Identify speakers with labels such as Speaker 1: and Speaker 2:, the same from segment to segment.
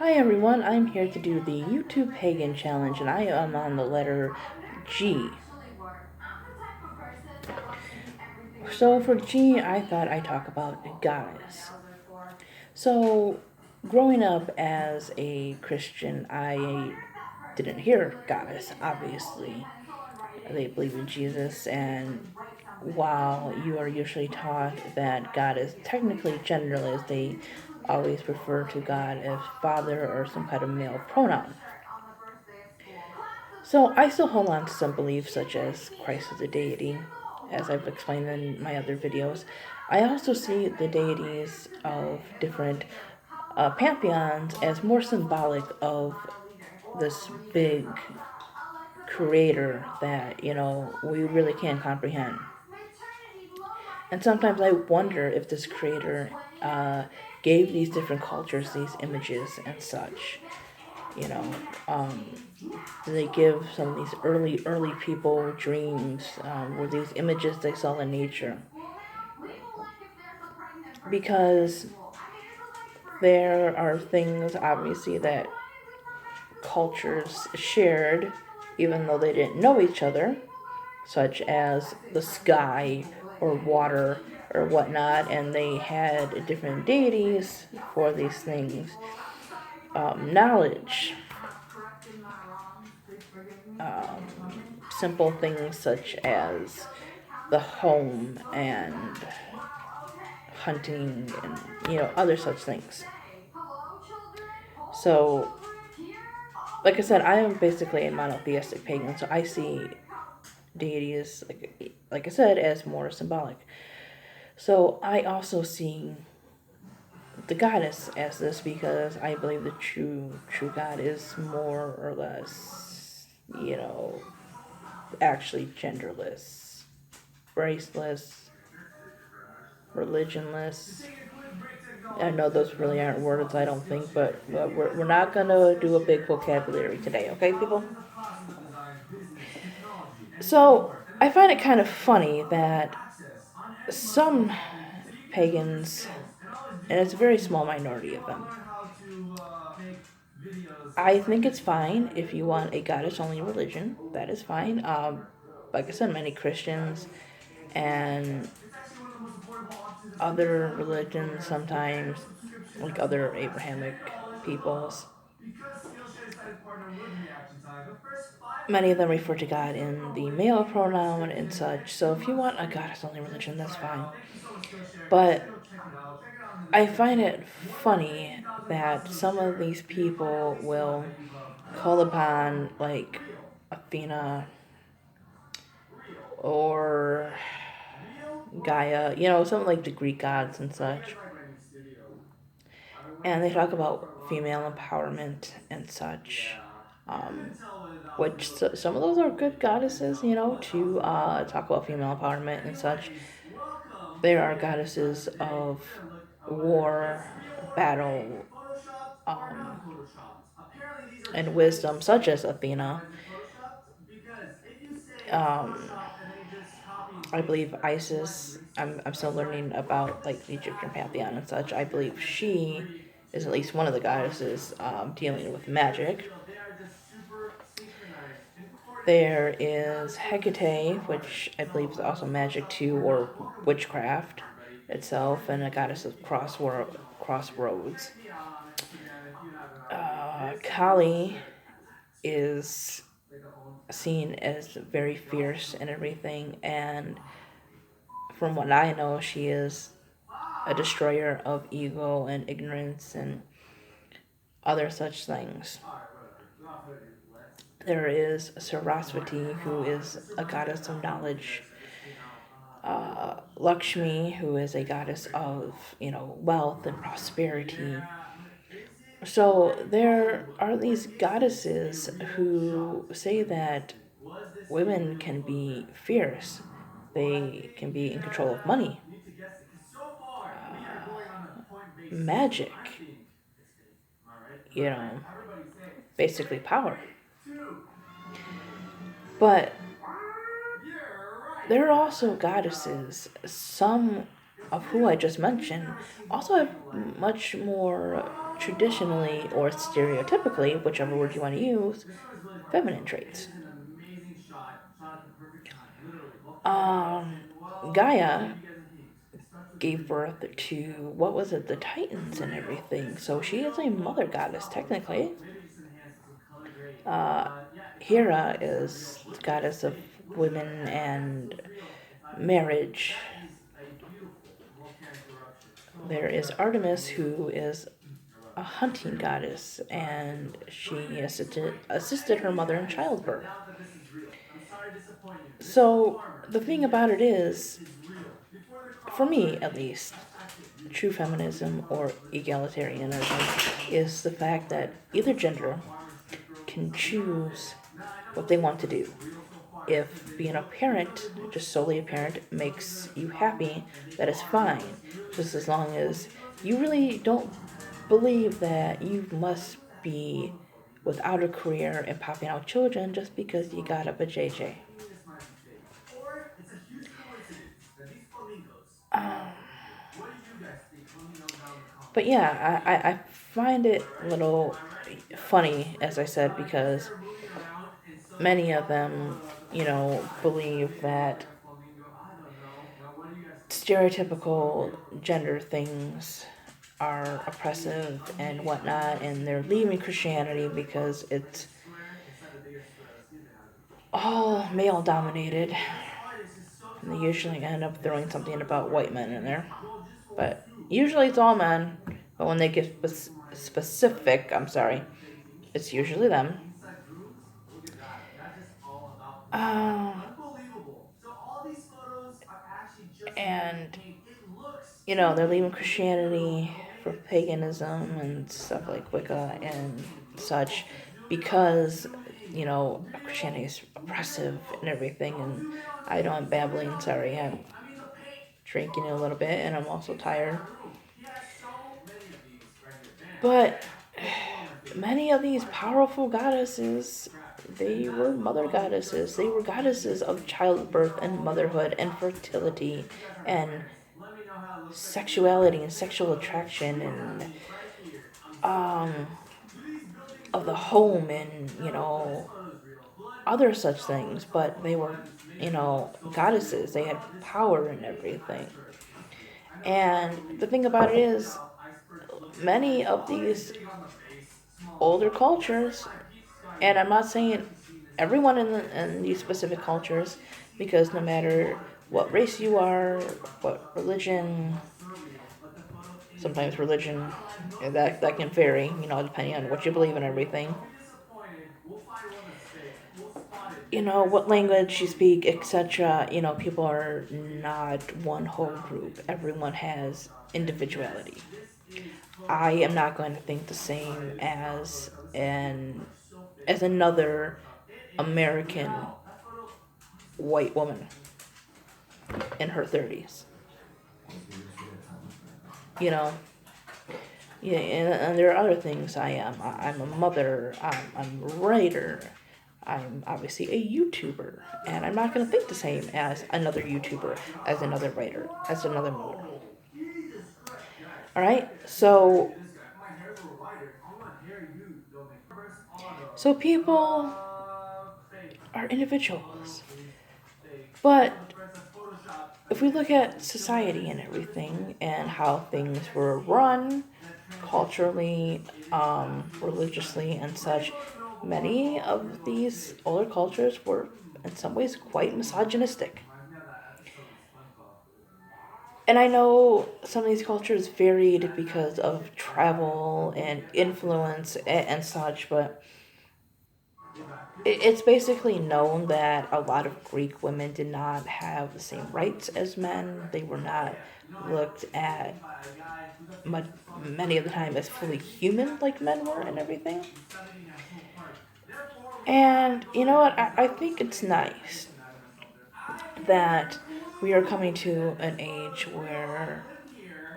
Speaker 1: Hi everyone, I'm here to do the YouTube Pagan Challenge and I am on the letter G. So for G, I thought I'd talk about goddess. So growing up as a Christian, I didn't hear goddess, obviously. They believe in Jesus, and while you are usually taught that God is technically genderless, they always refer to God as father or some kind of male pronoun. So I still hold on to some beliefs such as Christ is a deity, as I've explained in my other videos. I also see the deities of different pantheons as more symbolic of this big creator that, we really can't comprehend. And sometimes I wonder if this creator uh, gave these different cultures these images and such. You know, um, they give some of these early people dreams, were these images they saw in nature. Because there are things, obviously, that cultures shared, even though they didn't know each other, such as the sky or water or whatnot, and they had different deities for these things. Knowledge, simple things such as the home and hunting and other such things. So, like I said, I am basically a monotheistic pagan, so I see deities, like I said, as more symbolic. So I also see the goddess as this because I believe the true God is more or less, actually genderless, raceless, religionless. I know those really aren't words, I don't think, but we're not going to do a big vocabulary today, okay, people? So, I find it kind of funny that some pagans, and it's a very small minority of them, I think it's fine if you want a goddess only religion. That is fine. Like I said, many Christians and other religions sometimes, like other Abrahamic peoples, many of them refer to God in the male pronoun and such. So if you want a goddess only religion, that's fine. But I find it funny that some of these people will call upon like Athena or Gaia, something like the Greek gods and such. And they talk about female empowerment and such. Um, which some of those are good goddesses, to talk about female empowerment and such. There are goddesses of war, battle, um, and wisdom, such as Athena. Um, I believe Isis. I'm still learning about like the Egyptian pantheon and such. I believe she is at least one of the goddesses dealing with magic. There is Hecate, which I believe is also magic too, or witchcraft itself, and a goddess of crossroads. Kali is seen as very fierce and everything, and from what I know, she is a destroyer of ego and ignorance and other such things. There is Saraswati, who is a goddess of knowledge. Lakshmi, who is a goddess of, wealth and prosperity. So there are these goddesses who say that women can be fierce. They can be in control of money, magic, you know, basically power. But there are also goddesses, some of who I just mentioned, also have much more traditionally or stereotypically, whichever word you want to use, feminine traits. Um, Gaia gave birth to, what was it, the Titans and everything. So she is a mother goddess, technically. Uh, Hera is the goddess of women and marriage. There is Artemis, who is a hunting goddess, and she assisted her mother in childbirth. So the thing about it is, for me at least, true feminism or egalitarianism is the fact that either gender can choose what they want to do. If being a parent, just solely a parent, makes you happy, that is fine, just as long as you really don't believe that you must be without a career and popping out children just because you got up a JJ. Um, but yeah, I find it a little funny, as I said, because many of them, believe that stereotypical gender things are oppressive and whatnot, and they're leaving Christianity because it's all male dominated. And they usually end up throwing something about white men in there. But usually it's all men. But when they get specific, I'm sorry, it's usually them. Um, and they're leaving Christianity for paganism and stuff like Wicca and such because, Christianity is oppressive and everything. And I know I'm babbling, sorry, I'm drinking a little bit and I'm also tired. But many of these powerful goddesses, they were mother goddesses. They were goddesses of childbirth and motherhood and fertility and sexuality and sexual attraction and um of the home and other such things. But they were goddesses. They had power and everything. And the thing about it is, many of these older cultures, and I'm not saying everyone in these specific cultures, because no matter what race you are, what religion, sometimes religion, that can vary, depending on what you believe in, everything. What language you speak, etc. People are not one whole group. Everyone has individuality. I am not going to think the same as another American white woman in her 30s. You know, yeah, and there are other things I am. I'm a mother. I'm a writer. I'm obviously a YouTuber, and I'm not going to think the same as another YouTuber, as another writer, as another mother. All right, so people are individuals, but if we look at society and everything and how things were run culturally, religiously, and such, many of these older cultures were in some ways quite misogynistic. And I know some of these cultures varied because of travel and influence and such, but it's basically known that a lot of Greek women did not have the same rights as men. They were not looked at much, many of the time as fully human like men were and everything. And you know what? I think it's nice that we are coming to an age where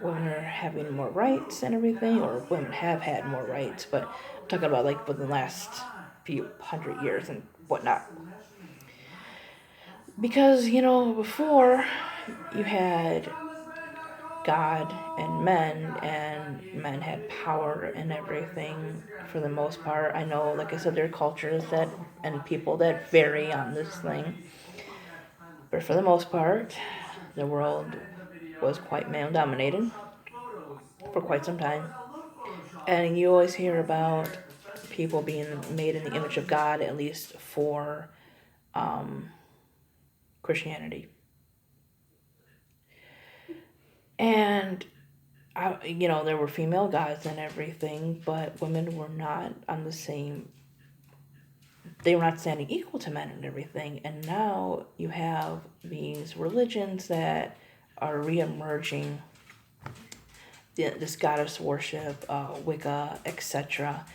Speaker 1: women are having more rights and everything, or women have had more rights, but I'm talking about like within the last few hundred years and whatnot. Because, before you had God and men had power and everything for the most part. I know, like I said, there are cultures that and people that vary on this thing, but for the most part, the world was quite male dominated for quite some time. And you always hear about people being made in the image of God, at least for Christianity. And there were female gods and everything, but women were not on the same. They were not standing equal to men and everything. And now you have these religions that are reemerging. This goddess worship, Wicca, etc.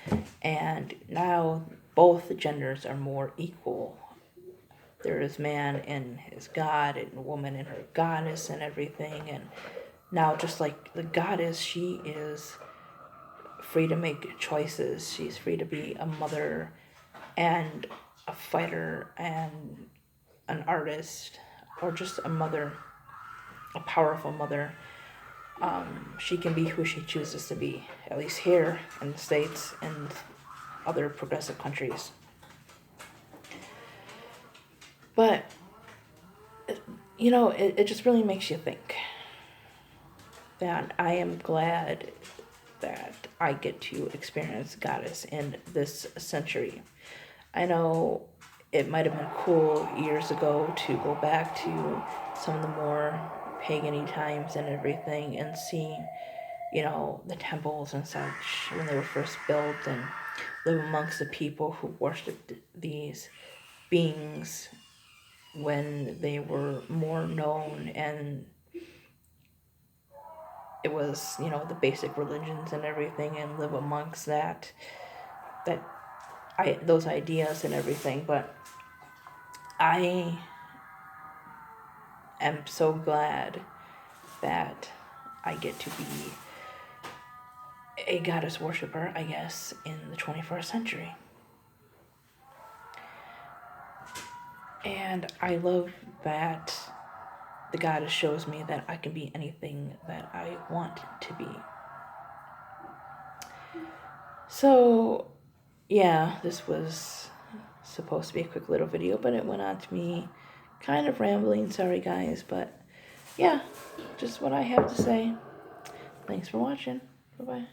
Speaker 1: And now both genders are more equal. There is man in his god and woman in her goddess and everything. And now, just like the goddess, she is free to make choices. She's free to be a mother and a fighter and an artist, or just a mother, a powerful mother. She can be who she chooses to be, at least here in the States and other progressive countries. But, it just really makes you think that I am glad that I get to experience Goddess in this century. I know it might have been cool years ago to go back to some of the more pagan-y times and everything and see, the temples and such when they were first built, and live amongst the people who worshipped these beings when they were more known, and it was, the basic religions and everything, and live amongst those ideas and everything. But I am so glad that I get to be a goddess worshiper, I guess, in the 21st century. And I love that the goddess shows me that I can be anything that I want to be. So, yeah, this was supposed to be a quick little video, but it went on to me kind of rambling. Sorry, guys, but yeah, just what I have to say. Thanks for watching. Bye-bye.